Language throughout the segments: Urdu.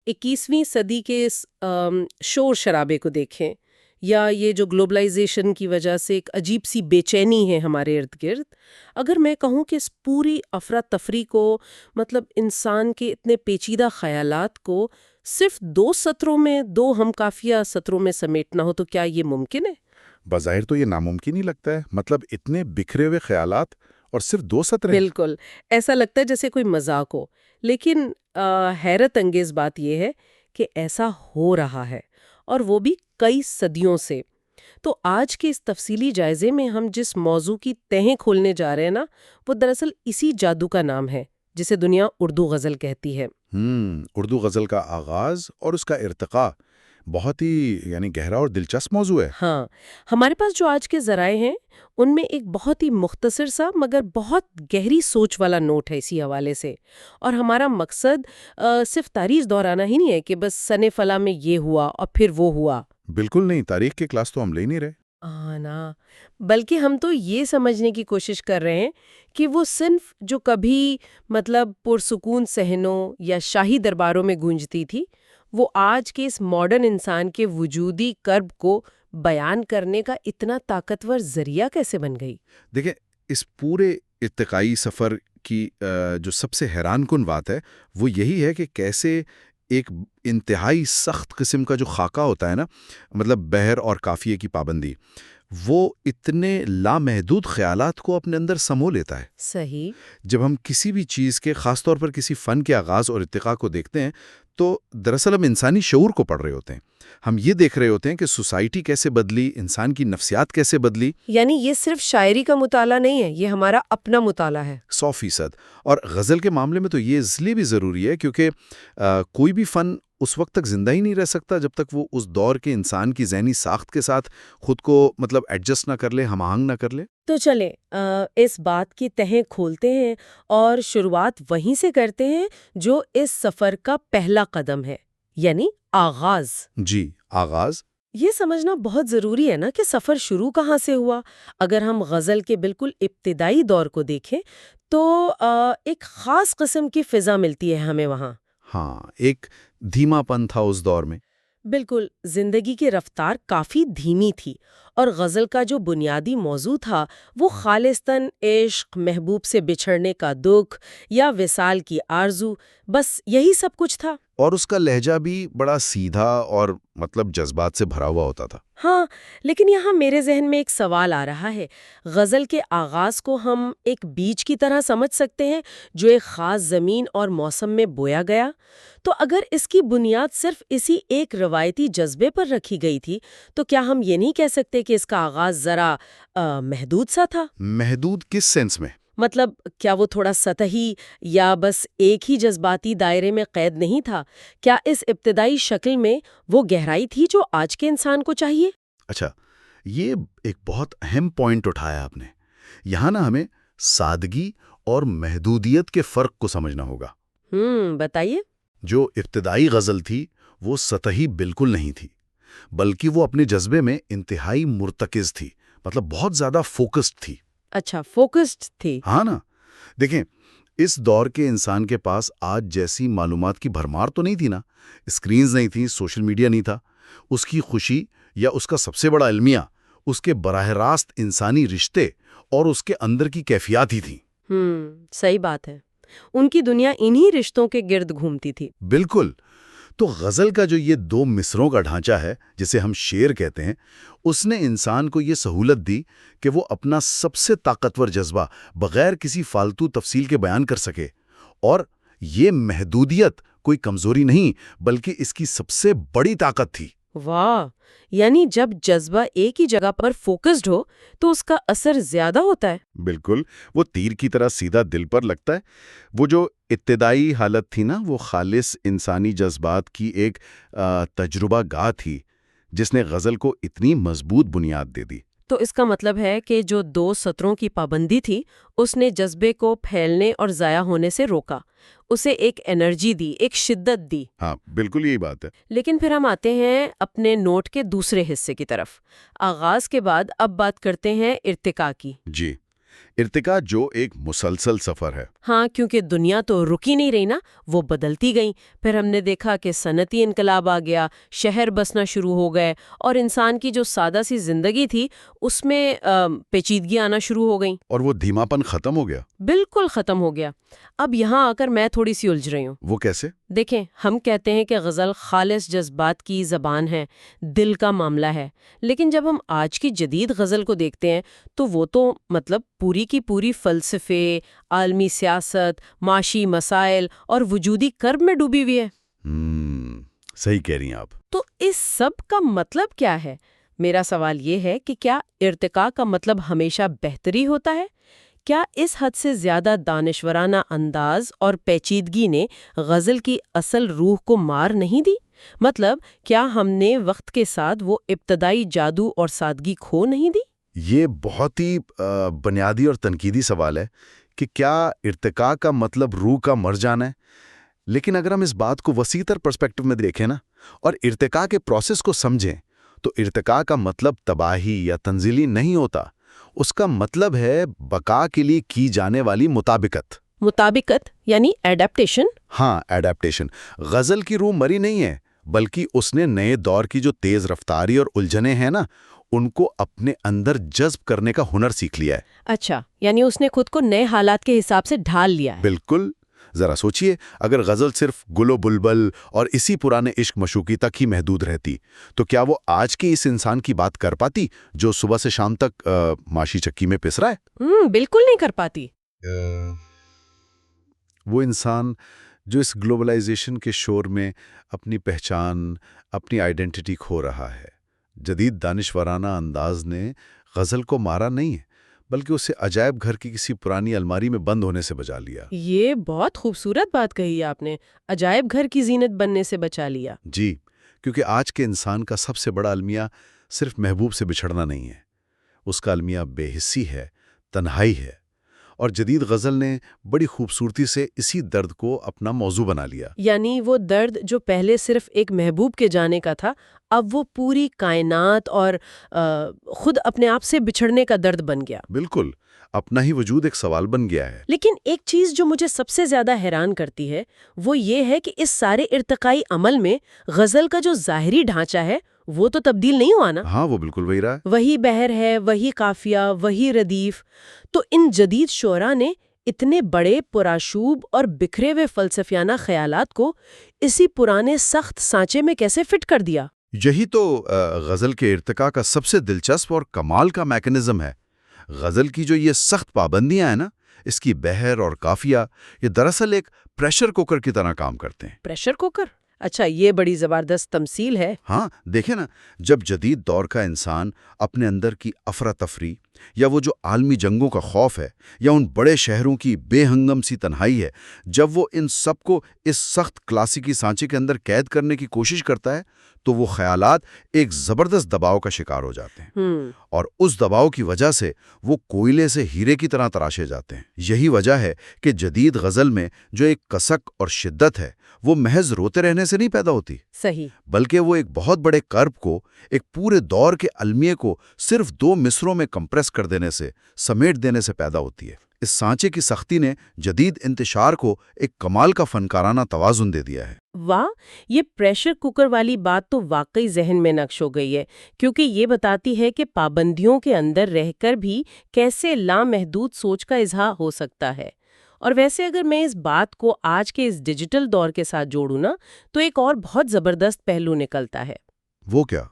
21ویں صدی کے اس شور شرابے کو دیکھیں، یا یہ جو گلوبلائزیشن کی وجہ سے ایک عجیب سی بے چینی ہے ہمارے ارد گرد، اگر میں کہوں کہ اس پوری افراتفری کو، مطلب انسان کے اتنے پیچیدہ خیالات کو صرف 2 سطروں میں، 2 ہم کافیہ سطروں میں سمیٹنا ہو، تو کیا یہ ممکن ہے؟ بظاہر تو یہ ناممکن ہی لگتا ہے، مطلب اتنے بکھرے ہوئے خیالات اور صرف 2 سطریں۔ بالکل ایسا لگتا ہے جیسے کوئی مذاق ہو، لیکن حیرت انگیز بات یہ ہے کہ ایسا ہو رہا ہے، اور وہ بھی کئی صدیوں سے۔ تو آج کے اس تفصیلی جائزے میں ہم جس موضوع کی تہیں کھولنے جا رہے ہیں نا، وہ دراصل اسی جادو کا نام ہے جسے دنیا اردو غزل کہتی ہے۔ اردو غزل کا آغاز اور اس کا ارتقاء بہت ہی گہرا اور دلچسپ موضوع ہے۔ ہاں، ہمارے پاس جو آج کے ذرائع ہیں ان میں ایک بہت ہی مختصر سا مگر بہت گہری سوچ والا نوٹ ہے اسی حوالے سے، اور ہمارا مقصد صرف تاریخ دہرانا ہی نہیں ہے کہ بس سن فلاں میں یہ ہوا اور پھر وہ ہوا۔ بالکل نہیں، تاریخ کی کلاس تو ہم لے نہیں رہے۔ نا، بلکہ ہم تو یہ سمجھنے کی کوشش کر رہے ہیں کہ وہ صنف جو کبھی مطلب پرسکون صحنوں یا شاہی درباروں میں گونجتی تھی، وہ آج کے اس ماڈرن انسان کے وجودی کرب کو بیان کرنے کا اتنا طاقتور ذریعہ کیسے بن گئی؟ دیکھیں، اس پورے ارتقائی سفر کی جو سب سے حیران کن بات ہے وہ یہی ہے کہ کیسے ایک انتہائی سخت قسم کا جو خاکہ ہوتا ہے نا، مطلب بحر اور قافیے کی پابندی، وہ اتنے لامحدود خیالات کو اپنے اندر سمو لیتا ہے۔ صحیح۔ جب ہم کسی بھی چیز کے، خاص طور پر کسی فن کے آغاز اور ارتقاء کو دیکھتے ہیں تو دراصل ہم انسانی شعور کو پڑھ رہے ہوتے ہیں۔ ہم یہ دیکھ رہے ہوتے ہیں کہ سوسائٹی کیسے بدلی، انسان کی نفسیات کیسے بدلی۔ یعنی یہ صرف شاعری کا مطالعہ نہیں ہے، یہ ہمارا اپنا مطالعہ ہے۔ 100%۔ اور غزل کے معاملے میں تو یہ اس لیے بھی ضروری ہے کیونکہ کوئی بھی فن اس وقت تک زندہ ہی نہیں رہ سکتا جب تک وہ اس دور کے انسان کی ذہنی ساخت کے ساتھ خود کو مطلب ایڈجسٹ نہ کر لے، ہم آہنگ نہ کر لے۔ تو چلیں اس بات کی تہیں کھولتے ہیں اور شروعات وہیں سے کرتے ہیں جو اس سفر کا پہلا قدم ہے، یعنی آغاز۔ جی، آغاز۔ یہ سمجھنا بہت ضروری ہے نا کہ سفر شروع کہاں سے ہوا۔ اگر ہم غزل کے بالکل ابتدائی دور کو دیکھیں تو ایک خاص قسم کی فضا ملتی ہے ہمیں وہاں۔ ہاں، ایک دھیما پن تھا اس دور میں۔ بالکل، زندگی کی رفتار کافی دھیمی تھی، اور غزل کا جو بنیادی موضوع تھا وہ خالصتاً عشق، محبوب سے بچھڑنے کا دکھ یا وصال کی آرزو، بس یہی سب کچھ تھا۔ اور اس کا لہجہ بھی بڑا سیدھا اور مطلب جذبات سے بھرا ہوا ہوتا تھا۔ ہاں، لیکن یہاں میرے ذہن میں ایک سوال آ رہا ہے۔ غزل کے آغاز کو ہم ایک بیج کی طرح سمجھ سکتے ہیں جو ایک خاص زمین اور موسم میں بویا گیا؟ تو اگر اس کی بنیاد صرف اسی ایک روایتی جذبے پر رکھی گئی تھی تو کیا ہم یہ نہیں کہہ سکتے کہ اس کا آغاز ذرا محدود سا تھا؟ محدود کس سینس میں؟ مطلب کیا وہ تھوڑا سطحی یا بس ایک ہی جذباتی دائرے میں قید نہیں تھا؟ کیا اس ابتدائی شکل میں وہ گہرائی تھی جو آج کے انسان کو چاہیے؟ اچھا، یہ ایک بہت اہم پوائنٹ اٹھایا آپ نے۔ یہاں نا ہمیں سادگی اور محدودیت کے فرق کو سمجھنا ہوگا۔ بتائیے۔ جو ابتدائی غزل تھی وہ سطحی بالکل نہیں تھی، بلکہ وہ اپنے جذبے میں انتہائی مرتکز تھی، مطلب بہت زیادہ فوکسڈ تھی۔ اچھا، فوکسڈ تھی۔ ہاں نا، دیکھیں، اس دور کے انسان کے پاس آج جیسی معلومات کی بھرمار تو نہیں تھی نا، اسکرینز نہیں تھی، سوشل میڈیا نہیں تھا۔ اس کی خوشی یا اس کا سب سے بڑا المیہ اس کے براہ راست انسانی رشتے اور اس کے اندر کی کیفیات ہی تھیں۔ صحیح بات ہے، ان کی دنیا انہی رشتوں کے گرد گھومتی تھی۔ بالکل۔ تو غزل کا جو یہ 2 مصروں کا ڈھانچہ ہے جسے ہم شعر کہتے ہیں، اس نے انسان کو یہ سہولت دی کہ وہ اپنا سب سے طاقتور جذبہ بغیر کسی فالتو تفصیل کے بیان کر سکے، اور یہ محدودیت کوئی کمزوری نہیں بلکہ اس کی سب سے بڑی طاقت تھی۔ واہ، یعنی جب جذبہ ایک ہی جگہ پر فوکسڈ ہو تو اس کا اثر زیادہ ہوتا ہے۔ بالکل، وہ تیر کی طرح سیدھا دل پر لگتا ہے۔ وہ جو ابتدائی حالت تھی نا، وہ خالص انسانی جذبات کی ایک تجربہ گاہ تھی جس نے غزل کو اتنی مضبوط بنیاد دے دی۔ تو اس کا مطلب ہے کہ جو 2 سطروں کی پابندی تھی اس نے جذبے کو پھیلنے اور ضائع ہونے سے روکا، اسے ایک انرجی دی، ایک شدت دی۔ ہاں، بالکل یہی بات ہے۔ لیکن پھر ہم آتے ہیں اپنے نوٹ کے دوسرے حصے کی طرف۔ آغاز کے بعد اب بات کرتے ہیں ارتقاء کی۔ جی، ارتقا جو ایک مسلسل سفر ہے۔ ہاں، کیونکہ دنیا تو رکی نہیں رہی نا، وہ بدلتی گئی۔ پھر ہم نے دیکھا کہ صنعتی انقلاب آ گیا، شہر بسنا شروع ہو گئے، اور انسان کی جو سادہ سی زندگی تھی اس میں پیچیدگی آنا شروع ہو گئیں۔ اور وہ دھیماپن ختم ہو گیا۔ بالکل ختم ہو گیا۔ اب یہاں آ کر میں تھوڑی سی الجھ رہی ہوں۔ وہ کیسے؟ دیکھیں، ہم کہتے ہیں کہ غزل خالص جذبات کی زبان ہے، دل کا معاملہ ہے، لیکن جب ہم آج کی جدید غزل کو دیکھتے ہیں تو وہ تو مطلب پوری کی پوری فلسفے، عالمی سیاست، معاشی مسائل اور وجودی کرب میں ڈوبی ہوئی ہے۔ صحیح کہہ رہی ہیں آپ۔ تو اس سب کا مطلب کیا ہے؟ میرا سوال یہ ہے کہ کیا ارتقاء کا مطلب ہمیشہ بہتری ہوتا ہے؟ کیا اس حد سے زیادہ دانشورانہ انداز اور پیچیدگی نے غزل کی اصل روح کو مار نہیں دی؟ مطلب کیا ہم نے وقت کے ساتھ وہ ابتدائی جادو اور سادگی کھو نہیں دی؟ یہ بہت ہی بنیادی اور تنقیدی سوال ہے کہ کیا ارتقاء کا مطلب روح کا مر جانا ہے؟ لیکن اگر ہم اس بات کو وسیع تر پرسپیکٹو میں دیکھیں نا، اور ارتقاء کے پروسیس کو سمجھیں، تو ارتقاء کا مطلب تباہی یا تنزلی نہیں ہوتا۔ اس کا مطلب ہے بقا کے لیے کی جانے والی مطابقت۔ مطابقت یعنی ایڈیپٹیشن؟ ہاں، ایڈیپٹیشن۔ غزل کی روح مری نہیں ہے، بلکہ اس نے نئے دور کی جو تیز رفتاری اور الجھنیں ہیں نا، ان کو اپنے اندر جذب کرنے کا ہنر سیکھ لیا ہے۔ اچھا، یعنی اس نے خود کو نئے حالات کے حساب سے ڈھال لیا ہے۔ بالکل۔ ذرا سوچئے، اگر غزل صرف گل و بلبل اور اسی پرانے عشق مشوقی تک ہی محدود رہتی تو کیا وہ آج کے اس انسان کی بات کر پاتی جو صبح سے شام تک ماشی چکی میں پس رہا ہے؟ بالکل نہیں کر پاتی۔ وہ انسان جو اس گلوبلائزیشن کے شور میں اپنی پہچان، اپنی آئیڈینٹی کھو رہا ہے۔ جدید دانشورانہ انداز نے غزل کو مارا نہیں ہے، بلکہ اسے عجائب گھر کی کسی پرانی الماری میں بند ہونے سے بچا لیا۔ یہ بہت خوبصورت بات کہی آپ نے، عجائب گھر کی زینت بننے سے بچا لیا۔ جی، کیونکہ آج کے انسان کا سب سے بڑا المیہ صرف محبوب سے بچھڑنا نہیں ہے، اس کا المیہ بے حسی ہے، تنہائی ہے، اور جدید غزل نے بڑی خوبصورتی سے اسی درد کو اپنا موضوع بنا لیا۔ یعنی وہ درد جو پہلے صرف ایک محبوب کے جانے کا تھا، اب وہ پوری کائنات اور خود اپنے آپ سے بچھڑنے کا درد بن گیا۔ بالکل، اپنا ہی وجود ایک سوال بن گیا ہے۔ لیکن ایک چیز جو مجھے سب سے زیادہ حیران کرتی ہے وہ یہ ہے کہ اس سارے ارتقائی عمل میں غزل کا جو ظاہری ڈھانچہ ہے وہ تو تبدیل نہیں ہوا نا۔ ہاں، وہ بالکل وہی رہا ہے۔ وہی بحر ہے، وہی قافیہ، وہی ردیف۔ تو ان جدید شعراء نے اتنے بڑے پرآشوب اور بکھرے ہوئے فلسفیانہ خیالات کو اسی پرانے سخت سانچے میں کیسے فٹ کر دیا؟ یہی تو غزل کے ارتقاء کا سب سے دلچسپ اور کمال کا میکانزم ہے۔ غزل کی جو یہ سخت پابندیاں ہیں نا، اس کی بحر اور قافیہ، یہ دراصل ایک پریشر کوکر کی طرح کام کرتے ہیں۔ Pressure cooker? اچھا، یہ بڑی زبردست تمثیل ہے۔ ہاں، دیکھیں نا، جب جدید دور کا انسان اپنے اندر کی افراتفری یا وہ جو عالمی جنگوں کا خوف ہے یا ان بڑے شہروں کی بے ہنگم سی تنہائی ہے، جب وہ ان سب کو اس سخت کلاسیکی سانچے کے اندر قید کرنے کی کوشش کرتا ہے تو وہ خیالات ایک زبردست دباؤ کا شکار ہو جاتے ہیں، اور اس دباؤ کی وجہ سے وہ کوئلے سے ہیرے کی طرح تراشے جاتے ہیں۔ یہی وجہ ہے کہ جدید غزل میں جو ایک کسک اور شدت ہے وہ محض روتے رہنے سے نہیں پیدا ہوتی، صحیح، بلکہ وہ ایک بہت بڑے کرب کو، ایک پورے دور کے المیے کو صرف 2 مصروں میں کمپریس کر دینے سے، سمیٹ دینے سے پیدا ہوتی ہے۔ اس سانچے کی سختی نے جدید انتشار کو ایک کمال کا فنکارانہ توازن دے دیا ہے۔ واہ، یہ پریشر کوکر والی بات تو واقعی ذہن میں نقش ہو گئی ہے، کیونکہ یہ بتاتی ہے کہ پابندیوں کے اندر رہ کر بھی کیسے لامحدود سوچ کا اظہار ہو سکتا ہے۔ اور ویسے اگر میں اس بات کو آج کے اس ڈیجیٹل دور کے ساتھ جوڑوں نا، تو ایک اور بہت زبردست پہلو نکلتا ہے۔ وہ کیا؟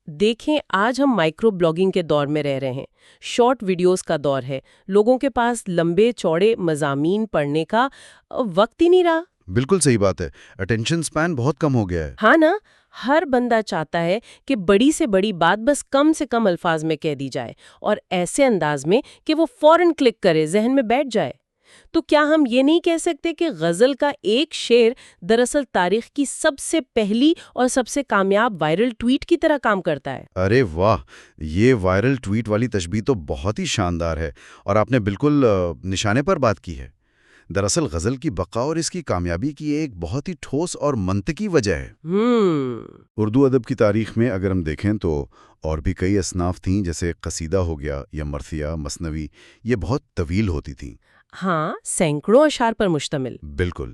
دیکھیں، آج ہم مائکرو بلاگنگ کے دور میں رہ رہے ہیں، شارٹ ویڈیوز کا دور ہے، لوگوں کے پاس لمبے چوڑے مضامین پڑھنے کا وقت ہی نہیں رہا۔ بالکل صحیح بات ہے، اٹینشن سپین بہت کم ہو گیا ہے۔ ہاں نا، ہر بندہ چاہتا ہے کہ بڑی سے بڑی بات بس کم سے کم الفاظ میں کہہ دی جائے، اور ایسے انداز میں کہ وہ فوراً کلک کرے، ذہن میں بیٹھ جائے۔ تو کیا ہم یہ نہیں کہہ سکتے کہ غزل کا ایک شعر دراصل تاریخ کی سب سے پہلی اور سب سے کامیاب وائرل ٹویٹ کی طرح کام کرتا ہے؟ ارے واہ، یہ وائرل ٹویٹ والی تشبیہ تو بہت ہی شاندار ہے، اور آپ نے بالکل نشانے پر بات کی ہے۔ دراصل غزل کی بقا اور اس کی کامیابی کی ایک بہت ہی ٹھوس اور منطقی وجہ ہے۔ اردو ادب کی تاریخ میں اگر ہم دیکھیں تو اور بھی کئی اصناف تھیں، جیسے قصیدہ ہو گیا یا مرثیہ، مثنوی، یہ بہت طویل ہوتی تھیں۔ ہاں، سینکڑوں اشعار پر مشتمل۔ بالکل،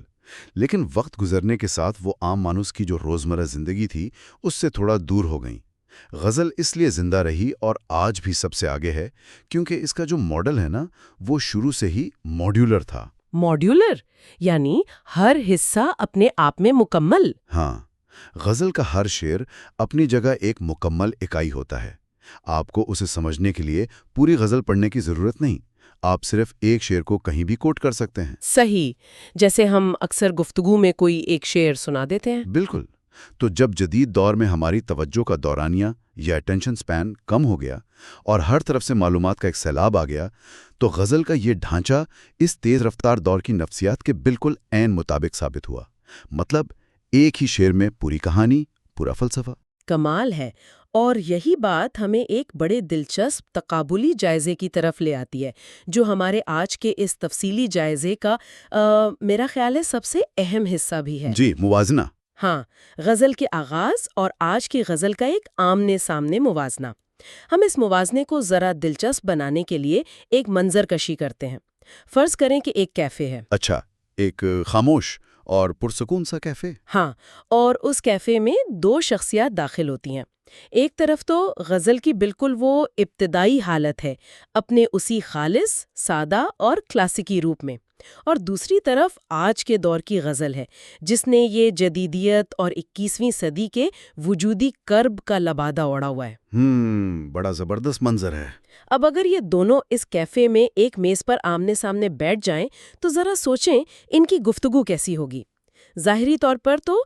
لیکن وقت گزرنے کے ساتھ وہ عام مانوس کی جو روزمرہ زندگی تھی اس سے تھوڑا دور ہو گئیں۔ غزل اس لیے زندہ رہی اور آج بھی سب سے آگے ہے کیونکہ اس کا جو ماڈل ہے نا، وہ شروع سے ہی ماڈیولر تھا۔ ماڈیولر یعنی ہر حصہ اپنے آپ میں مکمل۔ ہاں، غزل کا ہر شعر اپنی جگہ ایک مکمل اکائی ہوتا ہے۔ آپ کو اسے سمجھنے کے لیے پوری غزل پڑھنے کی ضرورت نہیں، آپ صرف ایک شعر کو کہیں بھی کوٹ کر سکتے ہیں۔ صحیح، جیسے ہم اکثر گفتگو میں کوئی ایک شعر سنا دیتے ہیں۔ بالکل۔ تو جب جدید دور میں ہماری توجہ کا دورانیہ یا اٹینشن سپین کم ہو گیا اور ہر طرف سے معلومات کا ایک سیلاب آ گیا، تو غزل کا یہ ڈھانچہ اس تیز رفتار دور کی نفسیات کے بالکل عین مطابق ثابت ہوا۔ مطلب ایک ہی شعر میں پوری کہانی، پورا فلسفہ۔ کمال ہے، اور یہی بات ہمیں ایک بڑے دلچسپ تقابلی جائزے کی طرف لے آتی ہے، جو ہمارے آج کے اس تفصیلی جائزے کا میرا خیال ہے سب سے اہم حصہ بھی ہے۔ جی، موازنہ۔ ہاں، غزل کے آغاز اور آج کی غزل کا ایک آمنے سامنے موازنہ۔ ہم اس موازنے کو ذرا دلچسپ بنانے کے لیے ایک منظر کشی کرتے ہیں۔ فرض کریں کہ ایک کیفے ہے۔ اچھا، ایک خاموش اور پرسکون سا کیفے۔ ہاں، اور اس کیفے میں دو شخصیات داخل ہوتی ہیں۔ ایک طرف تو غزل کی بالکل وہ ابتدائی حالت ہے، اپنے اسی خالص، سادہ اور کلاسیکی روپ میں، اور دوسری طرف آج کے دور کی غزل ہے، جس نے یہ جدیدیت اور 21ویں صدی کے وجودی کرب کا لبادہ اوڑھا ہوا ہے۔ بڑا زبردست منظر ہے۔ اب اگر یہ دونوں اس کیفے میں ایک میز پر آمنے سامنے بیٹھ جائیں تو ذرا سوچیں ان کی گفتگو کیسی ہوگی۔ ظاہری طور پر تو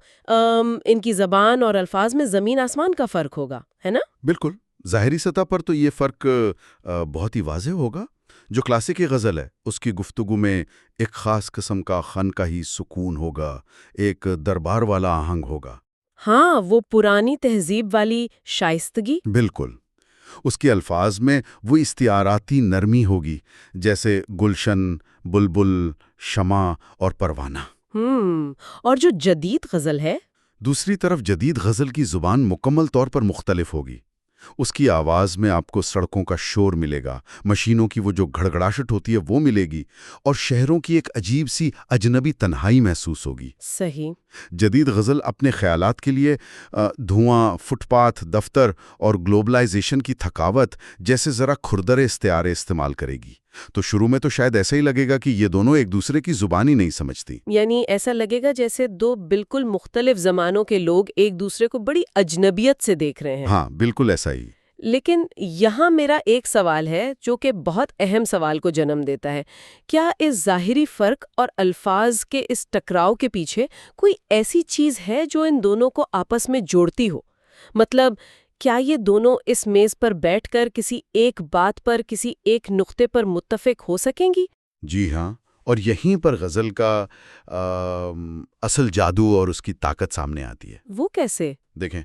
ان کی زبان اور الفاظ میں زمین آسمان کا فرق ہوگا، ہے نا؟ بالکل، ظاہری سطح پر تو یہ فرق بہت ہی واضح ہوگا۔ جو کلاسیکی غزل ہے اس کی گفتگو میں ایک خاص قسم کا خانقاہی سکون ہوگا، ایک دربار والا آہنگ ہوگا۔ ہاں، وہ پرانی تہذیب والی شائستگی۔ بالکل، اس کے الفاظ میں وہ استعاراتی نرمی ہوگی، جیسے گلشن، بلبل، شمع اور پروانہ۔ اور جو جدید غزل ہے، دوسری طرف جدید غزل کی زبان مکمل طور پر مختلف ہوگی۔ اس کی آواز میں آپ کو سڑکوں کا شور ملے گا، مشینوں کی وہ جو گھڑگھڑاشٹ ہوتی ہے وہ ملے گی، اور شہروں کی ایک عجیب سی اجنبی تنہائی محسوس ہوگی۔ صحیح۔ جدید غزل اپنے خیالات کے لیے دھواں، فٹ پاتھ، دفتر اور گلوبلائزیشن کی تھکاوٹ جیسے ذرا کھردرے استعارے استعمال کرے گی۔ تو شروع میں تو شاید ایسا ہی لگے گا کہ یہ دونوں ایک دوسرے کی زبان ہی نہیں سمجھتی، یعنی ایسا لگے گا جیسے دو بالکل مختلف زمانوں کے لوگ ایک دوسرے کو بڑی اجنبیت سے دیکھ رہے ہیں۔ ہاں، بالکل ایسا ہی۔ لیکن یہاں میرا ایک سوال ہے جو کہ بہت اہم سوال کو جنم دیتا ہے۔ کیا اس ظاہری فرق اور الفاظ کے اس ٹکراؤ کے پیچھے کوئی ایسی چیز ہے جو ان دونوں کو آپس میں جوڑتی ہو؟ مطلب کیا یہ دونوں اس میز پر بیٹھ کر کسی ایک بات پر، کسی ایک نقطے پر متفق ہو سکیں گی؟ جی ہاں، اور یہیں پر غزل کا اصل جادو اور اس کی طاقت سامنے آتی ہے۔ وہ کیسے؟ دیکھیں،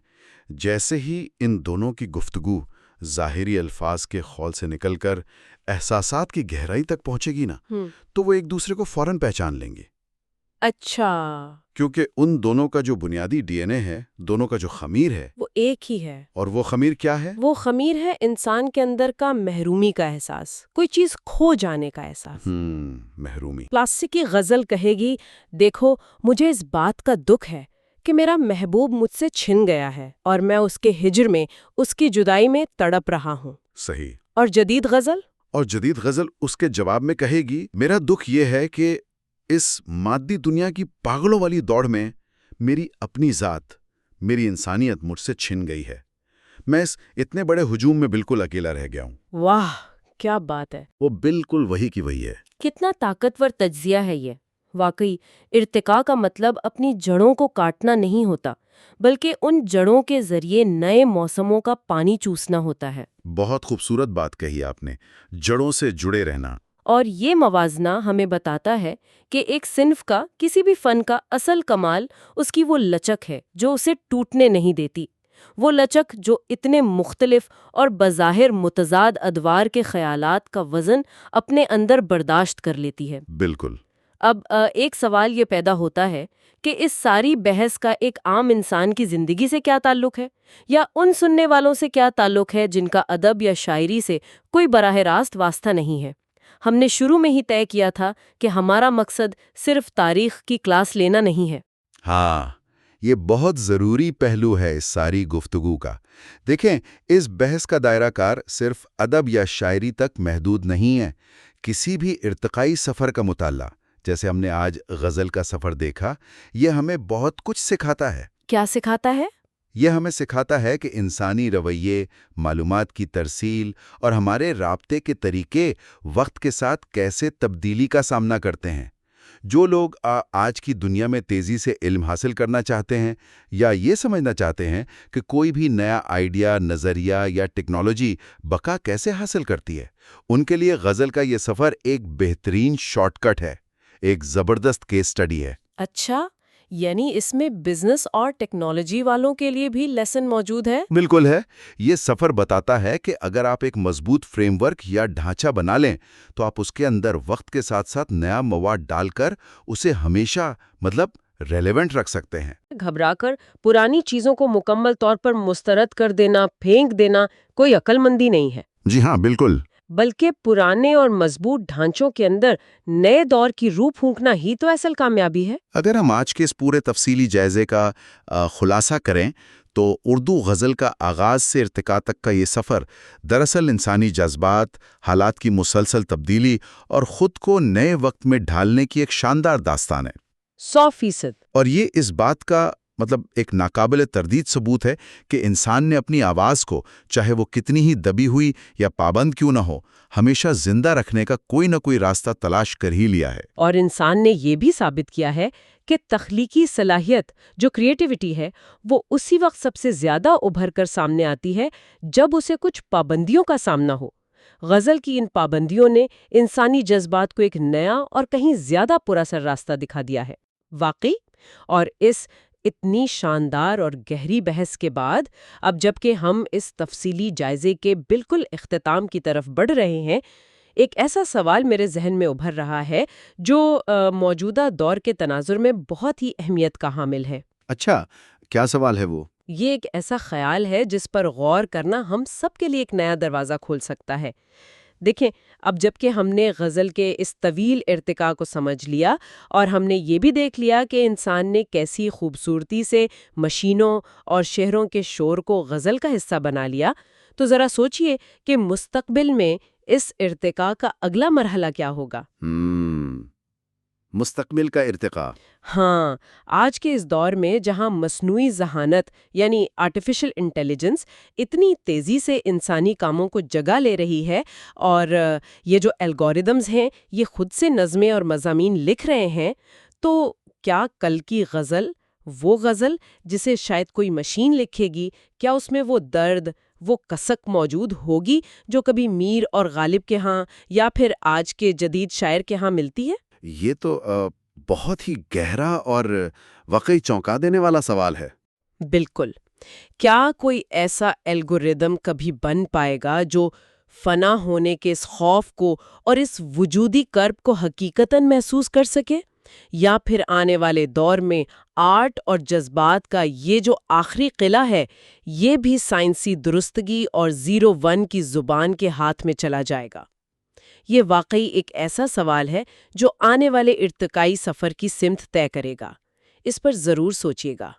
جیسے ہی ان دونوں کی گفتگو ظاہری الفاظ کے خول سے نکل کر احساسات کی گہرائی تک پہنچے گی نا، تو وہ ایک دوسرے کو فوراً پہچان لیں گے۔ اچھا، کیونکہ ان دونوں کا جو بنیادی ڈی این اے ہے، دونوں کا جو خمیر ہے، وہ ایک ہی ہے۔ اور وہ خمیر کیا ہے؟ وہ خمیر ہے انسان کے اندر کا محرومی کا احساس، کوئی چیز کھو جانے کا احساس۔ محرومی۔ کلاسیکی غزل کہے گی، دیکھو مجھے اس بات کا دکھ ہے کہ میرا محبوب مجھ سے چھن گیا ہے اور میں اس کے ہجر میں، اس کی جدائی میں تڑپ رہا ہوں۔ صحیح۔ اور جدید غزل؟ اور جدید غزل اس کے جواب میں کہے گی، میرا دکھ یہ ہے کہ اس مادی دنیا کی پاگلوں والی دوڑ میں میری اپنی ذات، میری انسانیت مجھ سے چھن گئی ہے۔ میں اس اتنے بڑے ہجوم میں بالکل اکیلا رہ گیا ہوں۔ واہ، کیا بات ہے! وہ بالکل وہی کی وہی ہے۔ کتنا طاقتور تجزیہ ہے یہ۔ واقعی ارتقاء کا مطلب اپنی جڑوں کو کاٹنا نہیں ہوتا، بلکہ ان جڑوں کے ذریعے نئے موسموں کا پانی چوسنا ہوتا ہے۔ بہت خوبصورت بات کہی آپ نے، جڑوں سے جڑے رہنا۔ اور یہ موازنہ ہمیں بتاتا ہے کہ ایک صنف کا، کسی بھی فن کا اصل کمال اس کی وہ لچک ہے جو اسے ٹوٹنے نہیں دیتی، وہ لچک جو اتنے مختلف اور بظاہر متضاد ادوار کے خیالات کا وزن اپنے اندر برداشت کر لیتی ہے۔ بالکل۔ اب ایک سوال یہ پیدا ہوتا ہے کہ اس ساری بحث کا ایک عام انسان کی زندگی سے کیا تعلق ہے، یا ان سننے والوں سے کیا تعلق ہے جن کا ادب یا شاعری سے کوئی براہ راست واسطہ نہیں ہے۔ ہم نے شروع میں ہی طے کیا تھا کہ ہمارا مقصد صرف تاریخ کی کلاس لینا نہیں ہے۔ ہاں، یہ بہت ضروری پہلو ہے اس ساری گفتگو کا۔ دیکھیں، اس بحث کا دائرہ کار صرف ادب یا شاعری تک محدود نہیں ہے۔ کسی بھی ارتقائی سفر کا مطالعہ، جیسے ہم نے آج غزل کا سفر دیکھا، یہ ہمیں بہت کچھ سکھاتا ہے۔ کیا سکھاتا ہے؟ یہ ہمیں سکھاتا ہے کہ انسانی رویے، معلومات کی ترسیل اور ہمارے رابطے کے طریقے وقت کے ساتھ کیسے تبدیلی کا سامنا کرتے ہیں۔ جو لوگ آج کی دنیا میں تیزی سے علم حاصل کرنا چاہتے ہیں یا یہ سمجھنا چاہتے ہیں کہ کوئی بھی نیا آئیڈیا، نظریہ یا ٹیکنالوجی بقا کیسے حاصل کرتی ہے، ان کے لیے غزل کا یہ سفر ایک بہترین شارٹ کٹ ہے، ایک زبردست کیس سٹڈی ہے۔ اچھا، یعنی اس میں بزنس اور ٹیکنالوجی والوں کے لیے بھی لیسن موجود ہے؟ بالکل ہے۔ یہ سفر بتاتا ہے کہ اگر آپ ایک مضبوط فریم ورک یا ڈھانچہ بنا لیں تو آپ اس کے اندر وقت کے ساتھ ساتھ نیا مواد ڈال کر اسے ہمیشہ ریلیونٹ رکھ سکتے ہیں۔ گھبرا کر پرانی چیزوں کو مکمل طور پر مسترد کر دینا، پھینک دینا کوئی عقل مندی نہیں ہے۔ جی ہاں، بالکل۔ بلکہ پرانے اور مضبوط ڈھانچوں کے اندر نئے دور کی روح پھونکنا ہی تو اصل کامیابی ہے۔ اگر ہم آج کے اس پورے تفصیلی جائزے کا خلاصہ کریں تو اردو غزل کا آغاز سے ارتقاء تک کا یہ سفر دراصل انسانی جذبات، حالات کی مسلسل تبدیلی اور خود کو نئے وقت میں ڈھالنے کی ایک شاندار داستان ہے۔ 100%۔ اور یہ اس بات کا ایک ناقابل تردید ثبوت ہے کہ انسان نے اپنی آواز کو، چاہے وہ کتنی ہی دبی ہوئی یا پابند کیوں نہ ہو، ہمیشہ زندہ رکھنے کا کوئی نہ کوئی راستہ تلاش کر ہی لیا ہے۔ اور انسان نے یہ بھی ثابت کیا ہے کہ تخلیقی صلاحیت، جو کریٹیوٹی ہے، وہ اسی وقت سب سے زیادہ ابھر کر سامنے آتی ہے جب اسے کچھ پابندیوں کا سامنا ہو۔ غزل کی ان پابندیوں نے انسانی جذبات کو ایک نیا اور کہیں زیادہ پراثر راستہ دکھا دیا ہے۔ واقعی؟ اور اس اتنی شاندار اور گہری بحث کے بعد، اب جبکہ ہم اس تفصیلی جائزے کے بالکل اختتام کی طرف بڑھ رہے ہیں، ایک ایسا سوال میرے ذہن میں ابھر رہا ہے جو موجودہ دور کے تناظر میں بہت ہی اہمیت کا حامل ہے۔ اچھا، کیا سوال ہے وہ؟ یہ ایک ایسا خیال ہے جس پر غور کرنا ہم سب کے لیے ایک نیا دروازہ کھول سکتا ہے۔ دیکھیں، اب جبکہ ہم نے غزل کے اس طویل ارتقاء کو سمجھ لیا اور ہم نے یہ بھی دیکھ لیا کہ انسان نے کیسی خوبصورتی سے مشینوں اور شہروں کے شور کو غزل کا حصہ بنا لیا، تو ذرا سوچئے کہ مستقبل میں اس ارتقاء کا اگلا مرحلہ کیا ہوگا؟ مستقبل کا ارتقاء۔ ہاں، آج کے اس دور میں جہاں مصنوعی ذہانت یعنی آرٹیفیشل انٹیلیجنس اتنی تیزی سے انسانی کاموں کو جگہ لے رہی ہے، اور یہ جو الگوریدمز ہیں یہ خود سے نظمیں اور مضامین لکھ رہے ہیں، تو کیا کل کی غزل، وہ غزل جسے شاید کوئی مشین لکھے گی، کیا اس میں وہ درد، وہ کسک موجود ہوگی جو کبھی میر اور غالب کے ہاں یا پھر آج کے جدید شاعر کے ہاں ملتی ہے؟ یہ تو بہت ہی گہرا اور واقعی چونکا دینے والا سوال ہے۔ بالکل۔ کیا کوئی ایسا الگوریدم کبھی بن پائے گا جو فنا ہونے کے اس خوف کو اور اس وجودی کرب کو حقیقتاً محسوس کر سکے؟ یا پھر آنے والے دور میں آرٹ اور جذبات کا یہ جو آخری قلعہ ہے، یہ بھی سائنسی درستگی اور 0-1 کی زبان کے ہاتھ میں چلا جائے گا؟ یہ واقعی ایک ایسا سوال ہے جو آنے والے ارتقائی سفر کی سمت طے کرے گا۔ اس پر ضرور سوچیے گا۔